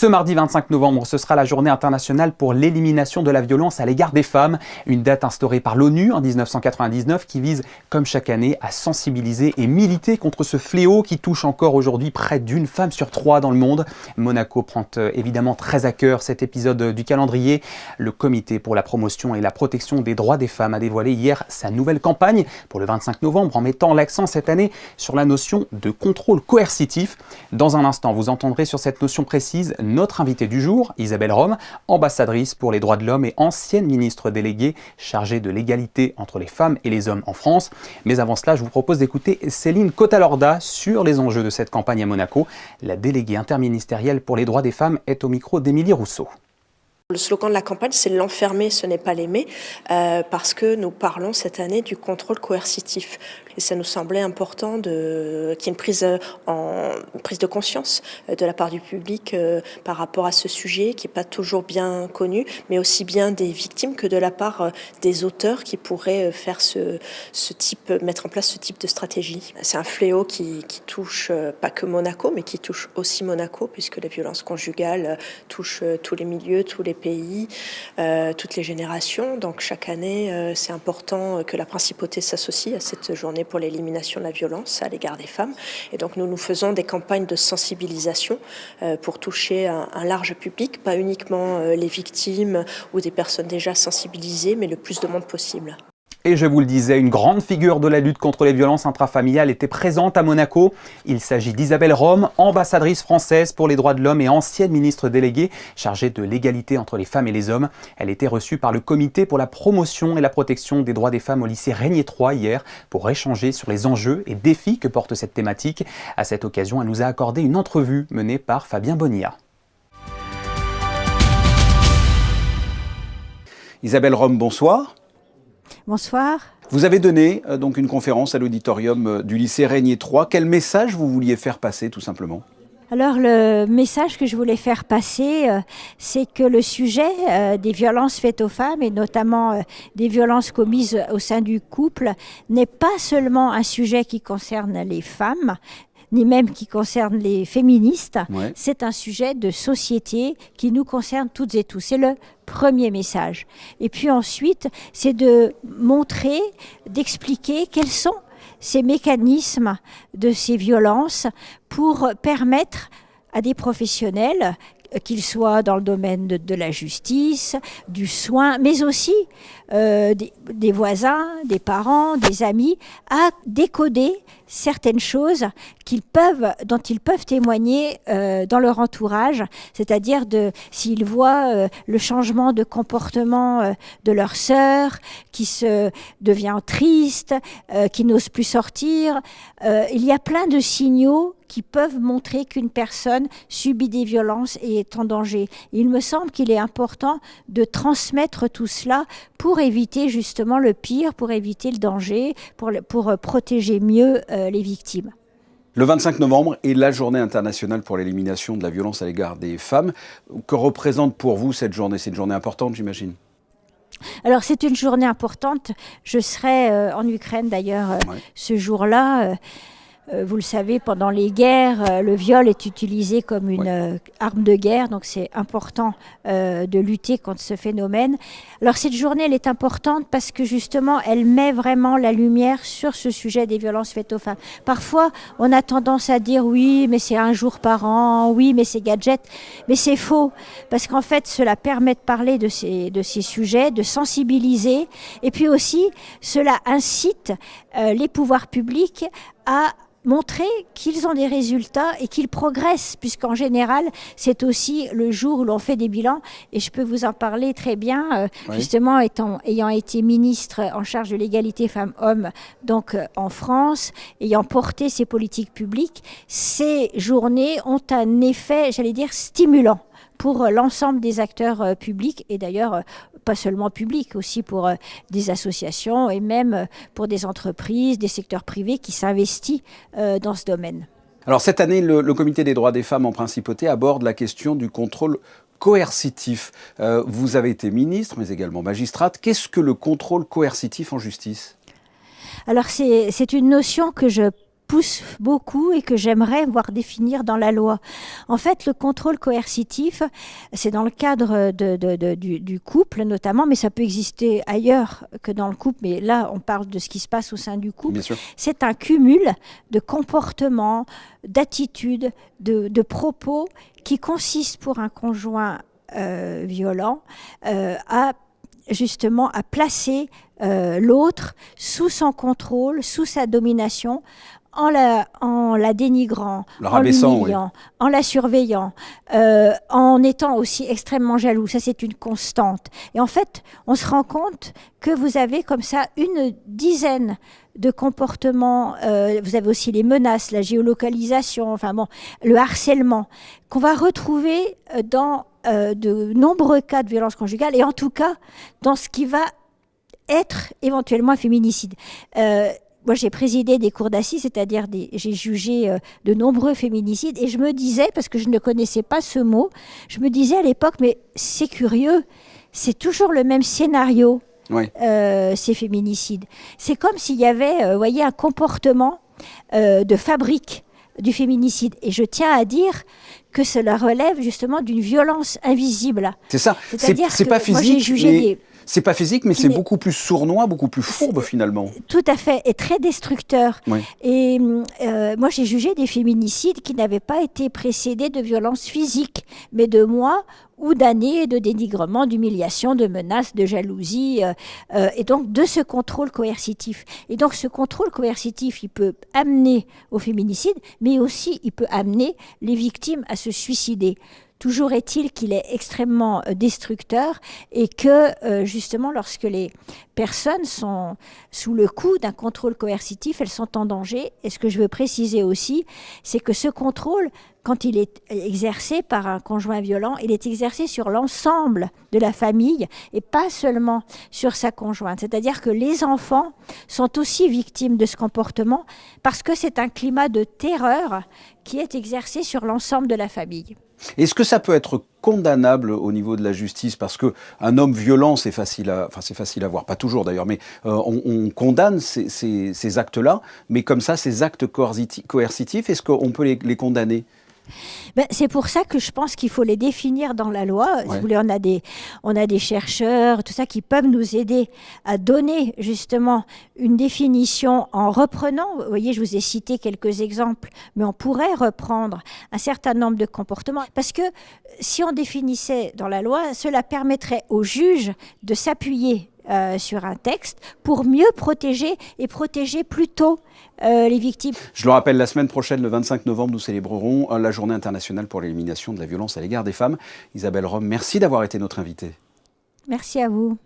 Ce mardi 25 novembre, ce sera la journée internationale pour l'élimination de la violence à l'égard des femmes. Une date instaurée par l'ONU en 1999 qui vise, comme chaque année, à sensibiliser et militer contre ce fléau qui touche encore aujourd'hui près d'une femme sur 3 dans le monde. Monaco prend évidemment très à cœur cet épisode du calendrier. Le Comité pour la promotion et la protection des droits des femmes a dévoilé hier sa nouvelle campagne pour le 25 novembre en mettant l'accent cette année sur la notion de contrôle coercitif. Dans un instant, vous entendrez sur cette notion précise notre invitée du jour, Isabelle Rome, ambassadrice pour les droits de l'homme et ancienne ministre déléguée chargée de l'égalité entre les femmes et les hommes en France. Mais avant cela, je vous propose d'écouter Céline Cotalorda sur les enjeux de cette campagne à Monaco. La déléguée interministérielle pour les droits des femmes est au micro d'Émilie Rousseau. Le slogan de la campagne, c'est « L'enfermer, ce n'est pas l'aimer », parce que nous parlons cette année du contrôle coercitif. Et ça nous semblait important qu'il y ait une prise de conscience de la part du public par rapport à ce sujet qui n'est pas toujours bien connu, mais aussi bien des victimes que de la part des auteurs qui pourraient faire mettre en place ce type de stratégie. C'est un fléau qui touche pas que Monaco, mais qui touche aussi Monaco, puisque la violence conjugale touche tous les milieux, tous les pays, toutes les générations. Donc chaque année, c'est important que la principauté s'associe à cette journée pour l'élimination de la violence à l'égard des femmes. Et donc nous faisons des campagnes de sensibilisation pour toucher un large public, pas uniquement les victimes ou des personnes déjà sensibilisées, mais le plus de monde possible. Et je vous le disais, une grande figure de la lutte contre les violences intrafamiliales était présente à Monaco. Il s'agit d'Isabelle Rome, ambassadrice française pour les droits de l'homme et ancienne ministre déléguée chargée de l'égalité entre les femmes et les hommes. Elle était reçue par le Comité pour la promotion et la protection des droits des femmes au lycée Régnier 3 hier pour échanger sur les enjeux et défis que porte cette thématique. À cette occasion, elle nous a accordé une entrevue menée par Fabien Bonilla. Isabelle Rome, bonsoir. Bonsoir. Vous avez donné donc une conférence à l'auditorium du lycée Régnier 3. Quel message vous vouliez faire passer tout simplement ? Alors le message que je voulais faire passer, c'est que le sujet des violences faites aux femmes et notamment des violences commises au sein du couple n'est pas seulement un sujet qui concerne les femmes, ni même qui concerne les féministes. Ouais. C'est un sujet de société qui nous concerne toutes et tous. C'est le premier message. Et puis ensuite, c'est de montrer, d'expliquer quels sont ces mécanismes de ces violences pour permettre à des professionnels, qu'ils soient dans le domaine de la justice, du soin, mais aussi des voisins, des parents, des amis, à décoder certaines choses dont ils peuvent témoigner dans leur entourage, c'est-à-dire s'ils voient le changement de comportement de leur sœur, qui devient triste, qui n'ose plus sortir. Il y a plein de signaux qui peuvent montrer qu'une personne subit des violences et est en danger. Il me semble qu'il est important de transmettre tout cela pour éviter justement le pire, pour éviter le danger, pour protéger mieux les victimes. Le 25 novembre est la journée internationale pour l'élimination de la violence à l'égard des femmes. Que représente pour vous cette journée ? C'est une journée importante, j'imagine ? Alors c'est une journée importante. Je serai en Ukraine d'ailleurs ce jour-là. Vous le savez, pendant les guerres, le viol est utilisé comme une arme de guerre, donc c'est important de lutter contre ce phénomène. Alors cette journée, elle est importante parce que justement, elle met vraiment la lumière sur ce sujet des violences faites aux femmes. Parfois, on a tendance à dire oui, mais c'est un jour par an, oui, mais c'est gadget, mais c'est faux, parce qu'en fait, cela permet de parler de ces sujets, de sensibiliser, et puis aussi, cela incite les pouvoirs publics à montrer qu'ils ont des résultats et qu'ils progressent, puisqu'en général, c'est aussi le jour où l'on fait des bilans. Et je peux vous en parler très bien, justement, ayant été ministre en charge de l'égalité femmes-hommes donc en France, ayant porté ces politiques publiques, ces journées ont un effet, j'allais dire, stimulant pour l'ensemble des acteurs publics et d'ailleurs pas seulement publics, aussi pour des associations et même pour des entreprises, des secteurs privés qui s'investissent dans ce domaine. Alors cette année, le Comité des droits des femmes en principauté aborde la question du contrôle coercitif. Vous avez été ministre, mais également magistrate. Qu'est-ce que le contrôle coercitif en justice ? Alors c'est une notion que je pousse beaucoup et que j'aimerais voir définir dans la loi. En fait, le contrôle coercitif, c'est dans le cadre du couple notamment, mais ça peut exister ailleurs que dans le couple, mais là, on parle de ce qui se passe au sein du couple. Bien sûr. C'est un cumul de comportements, d'attitudes, de propos qui consistent pour un conjoint violent justement à placer l'autre sous son contrôle, sous sa domination, en la dénigrant, en l'humiliant, en la surveillant, en étant aussi extrêmement jaloux. Ça, c'est une constante. Et en fait, on se rend compte que vous avez comme ça une dizaine de comportements. Vous avez aussi les menaces, la géolocalisation, enfin bon, le harcèlement, qu'on va retrouver dans de nombreux cas de violence conjugale, et en tout cas dans ce qui va être éventuellement un féminicide. Moi, j'ai présidé des cours d'assises, c'est-à-dire j'ai jugé de nombreux féminicides, et je me disais, parce que je ne connaissais pas ce mot, je me disais à l'époque, mais c'est curieux, c'est toujours le même scénario, Oui. ces féminicides. C'est comme s'il y avait, voyez, un comportement de fabrique du féminicide. Et je tiens à dire que cela relève justement d'une violence invisible. C'est ça. C'est-à-dire c'est que pas moi, physique, j'ai jugé c'est pas physique, mais c'est beaucoup plus sournois, beaucoup plus fourbe finalement. Tout à fait, et très destructeur. Oui. Et moi, j'ai jugé des féminicides qui n'avaient pas été précédés de violences physiques, mais de mois ou d'années de dénigrement, d'humiliation, de menaces, de jalousie, et donc de ce contrôle coercitif. Et donc ce contrôle coercitif, il peut amener au féminicide, mais aussi il peut amener les victimes à se suicider. Toujours est-il qu'il est extrêmement destructeur et que justement lorsque les personnes sont sous le coup d'un contrôle coercitif, elles sont en danger. Et ce que je veux préciser aussi, c'est que ce contrôle, quand il est exercé par un conjoint violent, il est exercé sur l'ensemble de la famille et pas seulement sur sa conjointe. C'est-à-dire que les enfants sont aussi victimes de ce comportement parce que c'est un climat de terreur qui est exercé sur l'ensemble de la famille. Est-ce que ça peut être condamnable au niveau de la justice? Parce qu'un homme violent, c'est facile à voir, pas toujours d'ailleurs, mais on condamne ces actes-là, mais comme ça, ces actes coercitifs, est-ce qu'on peut les condamner? C'est pour ça que je pense qu'il faut les définir dans la loi. Ouais. Si vous voulez, on a des chercheurs, tout ça, qui peuvent nous aider à donner justement une définition en reprenant. Vous voyez, je vous ai cité quelques exemples, mais on pourrait reprendre un certain nombre de comportements. Parce que si on définissait dans la loi, cela permettrait aux juges de s'appuyer sur un texte pour mieux protéger et protéger plus tôt les victimes. Je le rappelle, la semaine prochaine, le 25 novembre, nous célébrerons la Journée internationale pour l'élimination de la violence à l'égard des femmes. Isabelle Rome, merci d'avoir été notre invitée. Merci à vous.